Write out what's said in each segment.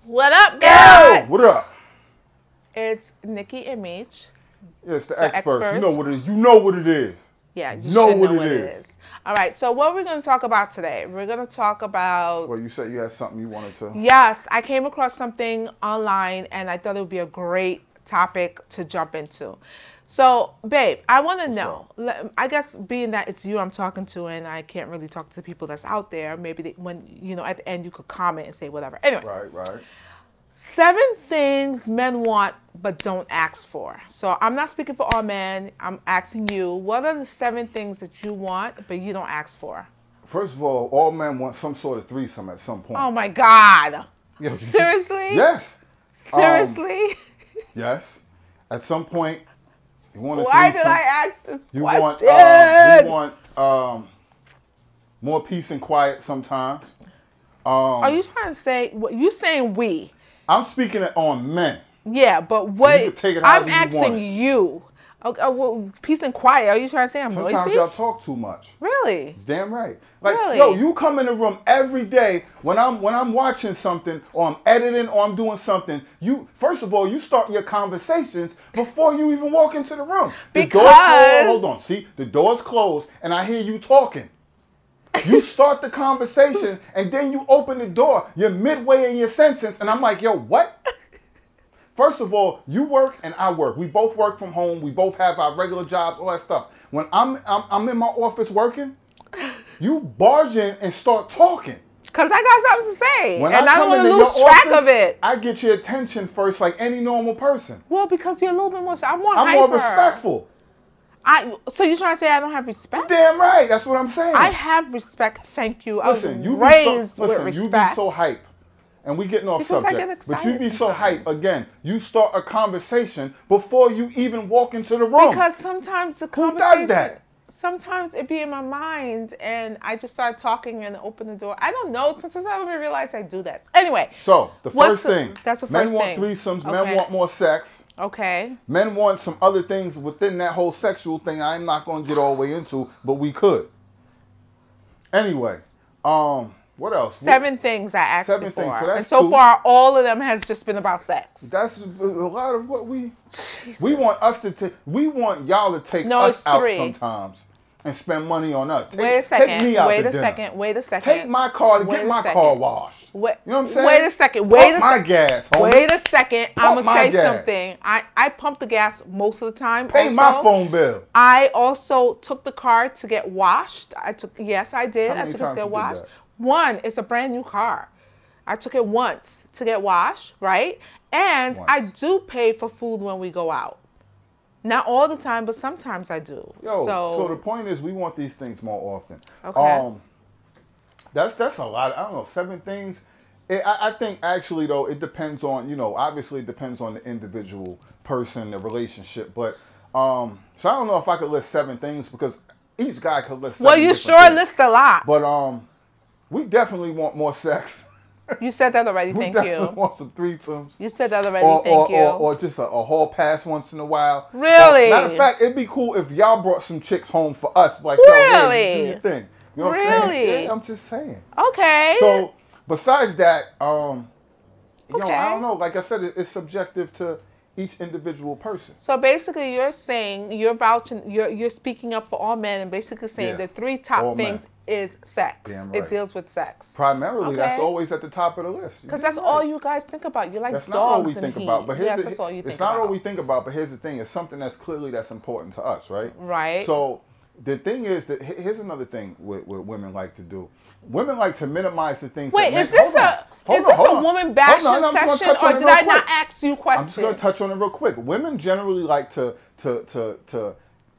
What up, guys? What up? It's Nikki and Meech. Yeah, it's the experts. You know what it is. You know what it is. Yeah, you know what it is. All right, so what we're going to talk about today? We're going to talk about... Well, you said you had something you wanted to... Yes, I came across something online, and I thought it would be a great topic to jump into. So, babe, I want to know, I guess being that it's you I'm talking to and I can't really talk to the people that's out there, maybe when, you know, at the end you could comment and say whatever. Anyway. Right. 7 things men want but don't ask for. So I'm not speaking for all men. I'm asking you, what are the 7 things that you want but you don't ask for? First of all men want some sort of threesome at some point. Oh, my God. Yo, Seriously? Yes. Seriously? Yes. At some point... Why did I ask this question? We want more peace and quiet sometimes. Are you trying to say, you saying we? I'm speaking on men. Yeah, but what, so you can take it however I'm asking you. Okay, well, peace and quiet, are you trying to say I'm noisy? Sometimes y'all talk too much. Really? Damn right. Like, really? Yo, you come in the room every day when I'm watching something or I'm editing or I'm doing something. You first of all, you start your conversations before you even walk into the room. The door's closed. Hold on. See, the door's closed and I hear you talking. You start the conversation and then you open the door. You're midway in your sentence and I'm like, yo, what? First of all, you work and I work. We both work from home. We both have our regular jobs, all that stuff. When I'm in my office working, you barge in and start talking. Because I got something to say. When and I don't want to lose track of it. I get your attention first like any normal person. Well, because you're a little bit more... I'm hyper. More respectful. So you're trying to say I don't have respect? Damn right. That's what I'm saying. I have respect. Thank you. Listen, I was raised with respect. You be so hype. And we getting off because subject. I get excited but you be so hype. Again, you start a conversation before you even walk into the room. Because sometimes the conversation... Who does that? Sometimes it be in my mind and I just start talking and open the door. I don't know. Sometimes I don't even realize I do that. Anyway. So, the first thing. That's the first thing. Men want threesomes. Okay. Men want more sex. Okay. Men want some other things within that whole sexual thing I'm not going to get all the way into, but we could. Anyway. What else? 7 things I asked you for. 7 things. So and so far, all of them has just been about sex. That's a lot of what we... Jesus. We want us to take... We want y'all to take us out sometimes and spend money on us. Wait a second. Take me out Wait to a dinner. second. Wait a second. Take my car to get my car washed. Wait, you know what I'm saying? Wait a second. Wait a second. my gas, homie. Wait a second. I'm going to say gas. something. I pump the gas most of the time. Pay also, my phone bill. I also took the car to get washed. Yes, I did. How many I took it to get washed. That? One, it's a brand new car. I took it once to get washed, right? And I do pay for food when we go out. Not all the time, but sometimes I do. Yo, so the point is we want these things more often. Okay. That's a lot. I don't know, 7 things. I think actually, though, it depends on, you know, obviously it depends on the individual person, the relationship. But, so I don't know if I could list 7 things because each guy could list 7 Well, you sure list a lot. But, we definitely want more sex. You said that already, thank you. We definitely want some threesomes. You said that already, thank you. Or just a hall pass once in a while. Really? Matter of fact, it'd be cool if y'all brought some chicks home for us. Like, really? Yo, hey, do your thing. You know what I'm saying? Yeah, I'm just saying. Okay. So, besides that, yo, I don't know. Like I said, it's subjective to each individual person. So basically, you're saying, you're vouching, you're speaking up for all men and basically saying the 3 top things is sex. Damn right. It deals with sex. Primarily, that's always at the top of the list. Because that's all you guys think about. You like that's dogs not all we and think heat. about. But yes, that's all you think about. It's not all we think about, but here's the thing. It's something that's clearly that's important to us, right? Right. So the thing is that here's another thing what women like to do. Women like to minimize the things. Wait, that is this a woman bashing session, or did I not ask you questions? I'm just going to touch on it real quick. Women generally like to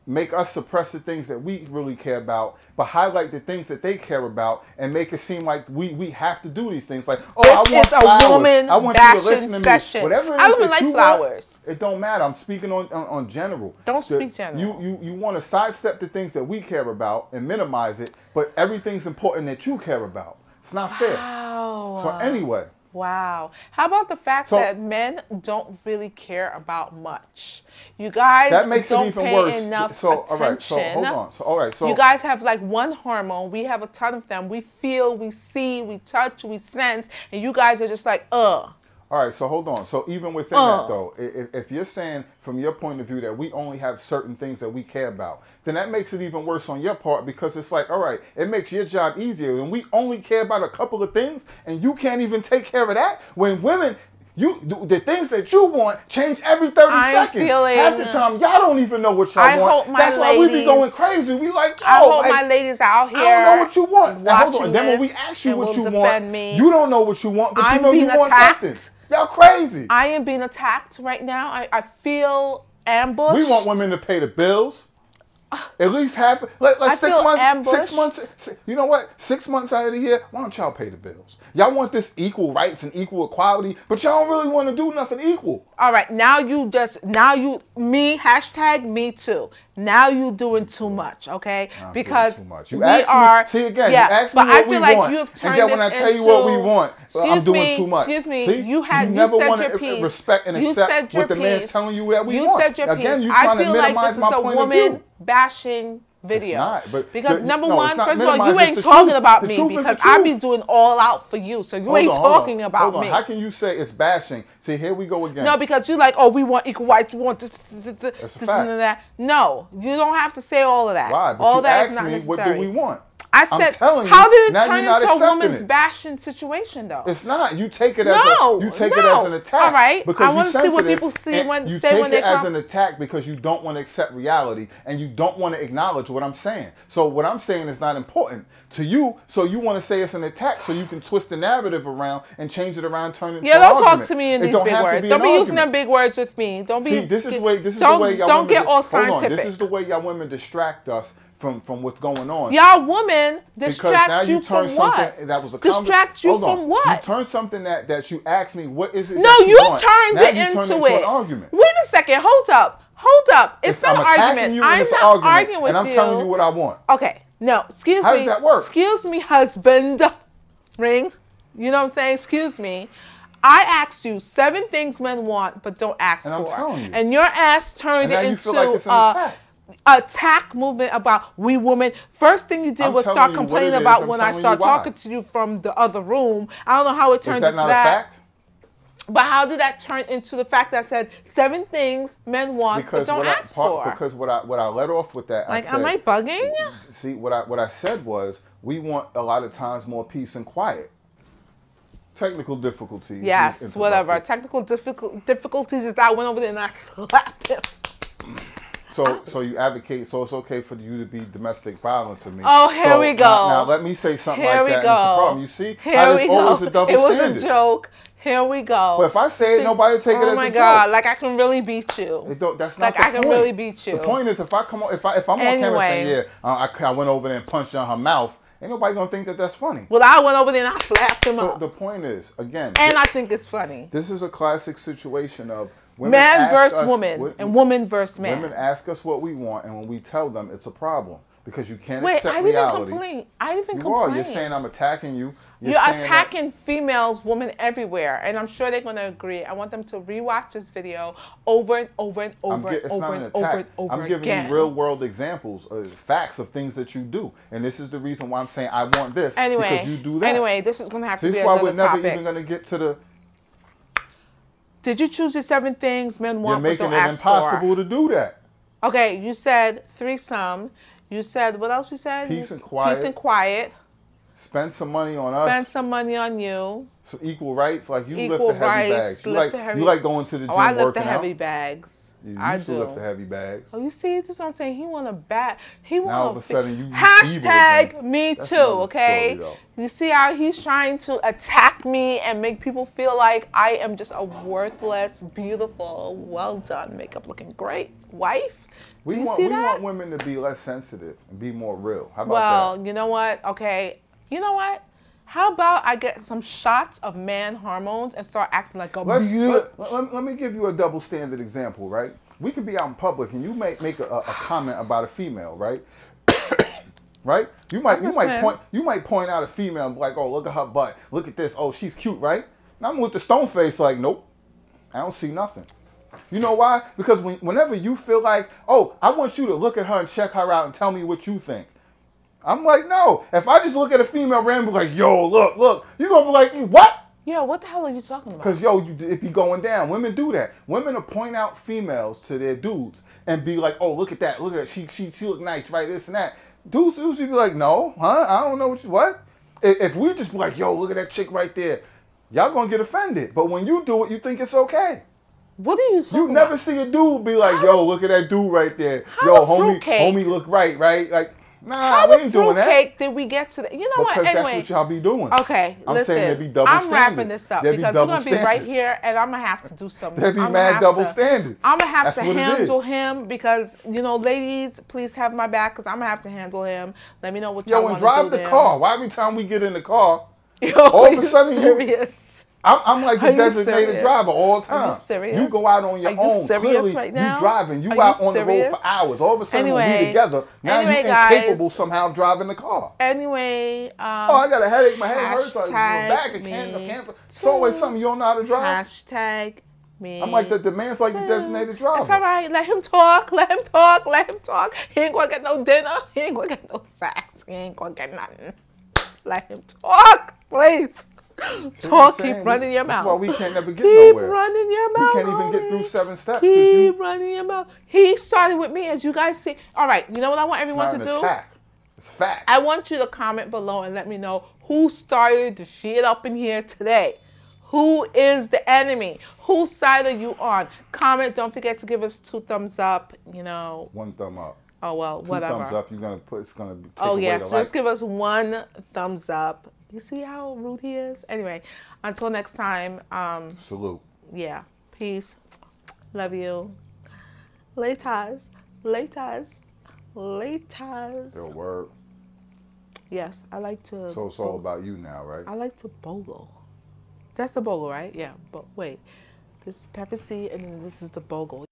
make us suppress the things that we really care about, but highlight the things that they care about and make it seem like we have to do these things. Like, oh, this I want is flowers. a woman I want bashing you to listen to me. session. Whatever it I is don't that like you flowers. Want, it don't matter. I'm speaking on general. Don't speak general. You want to sidestep the things that we care about and minimize it, but everything's important that you care about. It's not fair. Wow. So anyway. Wow. How about the fact that men don't really care about much? You guys that makes don't it even pay worse. enough attention. All right, so hold on. So you guys have like one hormone. We have a ton of them. We feel, we see, we touch, we sense, and you guys are just like, All right, so hold on. So even within that, though, if you're saying from your point of view that we only have certain things that we care about, then that makes it even worse on your part because it's like, all right, it makes your job easier. And we only care about a couple of things, and you can't even take care of that. When women, the things that you want change every 30 seconds. Half the time, y'all don't even know what y'all want. That's why we be going crazy. We like, yo, I hope my ladies out here. I don't know what you want. Now, hold on. Then when we ask you what you want, you don't know what you want, but you know you want something. Y'all crazy. I am being attacked right now. I feel ambushed. We want women to pay the bills. At least half. Like 6 months. Ambushed. 6 months. You know what? 6 months out of the year, why don't y'all pay the bills? Y'all want this equal rights and equal equality, but y'all don't really want to do nothing equal. All right, me too. Now you doing too much, okay? Because too much. You asked me what we want. You have turned and then when I tell you what we want, I'm doing too much. Excuse me. See? You said your piece. Respect and accept what the man's telling you that we want. You said your piece. I feel like this is a woman bashing video. It's not, because number one, first of all, you ain't talking about me because I be doing all out for you. So you ain't talking about me. How can you say it's bashing? See, here we go again. No, because you like, oh, we want equal rights, we want this and that. No, you don't have to say all of that. Why? But all you that is asked not me, necessary. what do we want? I said, how did it turn into a woman's bashing situation, though? It's not. You take it as it as an attack. All right. Because I want to see what people say when you they take come. it as an attack because you don't want to accept reality and you don't want to acknowledge what I'm saying. So what I'm saying is not important to you. So you want to say it's an attack so you can twist the narrative around and change it around, turn it into an don't argument. talk to me in these big words. Don't be using them big words with me. Don't be. See, this is the way y'all women. Don't get all scientific. This is the way y'all women distract us from what's going on. Y'all women distract you from what? That was a distract you from what? You turned something that you asked me, what is it? No, that you want? turned now it you into it. An argument. Wait a second. Hold up. It's not an argument. I'm not arguing with you. And I'm telling you what I want. Okay. No, excuse me. How does that work? Excuse me, husband. Ring. You know what I'm saying? Excuse me. I asked you 7 things men want but don't ask for. I'm telling you. And your ass turned it into like it's an attack movement about we women. First thing you did was start complaining about when I start talking to you from the other room. I don't know how it turned into that. Is that not a fact? But how did that turn into the fact that I said 7 things men want but don't ask for? Because what I let off with that, like, am I bugging? See, what I said was we want a lot of times more peace and quiet. Technical difficulties. Yes, whatever. Technical difficulties is that I went over there and I slapped him. So you advocate, so it's okay for you to be domestic violence to me. Oh, here we go. Now let me say something like that. Here we go. It's a problem. You see? Here we go. Always a double standard. It was a joke. Here we go. But if I say it, nobody take it as a joke. Oh my God! Like I can really beat you. That's not the point. I can really beat you. The point is, if I'm on camera saying, "Yeah, I went over there and punched on her mouth," ain't nobody gonna think that that's funny. Well, I went over there and I slapped him up. So the point is, again, and I think it's funny. This is a classic situation of man versus woman and woman versus man. Women ask us what we want, and when we tell them, it's a problem because you can't accept reality. I didn't even complain. You're saying I'm attacking you. You're attacking females, women everywhere, and I'm sure they're going to agree. I want them to rewatch this video over and over and over and over and over and over again. I'm giving you real world examples, facts of things that you do, and this is the reason why I'm saying I want this because you do that. Anyway, this is going to have to be another topic. This is why why we're never even going to get to the. Did you choose your 7 things men want but don't ask for? You're making it impossible to do that. Okay, you said threesome. You said, what else you said? Peace and quiet. Peace and quiet. Spend some money on us. Spend some money on you. So equal rights, like you lift the heavy bags. You like going to the gym. I lift the heavy bags. I do. Lift the heavy bags. Oh, you see, this is what I'm saying. He want a bag. He want all of a sudden you hashtag me too. Okay. You see how he's trying to attack me and make people feel like I am just a worthless, beautiful, well done, makeup looking great wife. Do you see that? We want women to be less sensitive and be more real. How about that? Well, you know what? Okay. You know what? How about I get some shots of man hormones and start acting like a bitch? Let me give you a double standard example, right? We could be out in public and you make a comment about a female, right? Right? You might point out a female and be like, oh, look at her butt. Look at this. Oh, she's cute, right? And I'm with the stone face like, nope, I don't see nothing. You know why? Because whenever you feel like, oh, I want you to look at her and check her out and tell me what you think. I'm like, no. If I just look at a female random and be like, yo, look, you're going to be like, what? Yo, what the hell are you talking about? Because, yo, it be going down. Women do that. Women will point out females to their dudes and be like, oh, look at that. Look at that. She look nice, right? This and that. Dudes usually be like, no, huh? I don't know what. If we just be like, yo, look at that chick right there, y'all gonna get offended. But when you do it, you think it's okay. What are you talking about? You never see a dude be like, yo, look at that dude right there. Yo, homie look right? Like, nah, we ain't doing that. How the fruitcake did we get to that? You know what? Anyway. Because that's what y'all be doing. Okay, I'm listen. saying there be double I'm standards. wrapping this up There because we're going to be right here and I'm going to have to do something. There be mad double standards. I'm going to have That's to what it handle is. him because, you know, ladies, please have my back because I'm going to have to handle him. Let me know what y'all want to do. Yo, and drive the car. Why every time we get in the car, Yo, all of a sudden serious? I'm like the designated serious? driver all the time. Are you serious? You go out on your Are you own. serious Clearly, right now? you driving. You Are out you on the road serious? for hours. All of a sudden, when we Anyway, together, now you're incapable somehow of driving the car. Anyway, oh, I got a headache. My head hurts. Like, back. I can't. It's always something you don't know how to drive. Hashtag me. I'm like the man's like the designated driver. It's all right. Let him talk. Let him talk. Let him talk. He ain't gonna get no dinner. He ain't gonna get no sex. He ain't gonna get nothing. Let him talk, please. Talk, keep running your mouth. That's why we can't never get keep nowhere. Running your mouth. We can't even get through 7 steps. Keep running your mouth. He started with me, as you guys see. All right, you know what I want everyone to do? Attack. It's fact. I want you to comment below and let me know who started the shit up in here today. Who is the enemy? Whose side are you on? Comment. Don't forget to give us 2 thumbs up. You know. 1 thumb up. Oh well, 2 whatever. 2 thumbs up. You're gonna put. It's gonna be. Oh yes, so just give us 1 thumbs up. You see how rude he is? Anyway, until next time. Salute. Yeah. Peace. Love you. Laters. Laters. Laters. Your word. Yes, I like to. So it's all about you now, right? I like to bogle. That's the bogle, right? Yeah. But wait, this is pepper seed and then this is the bogle.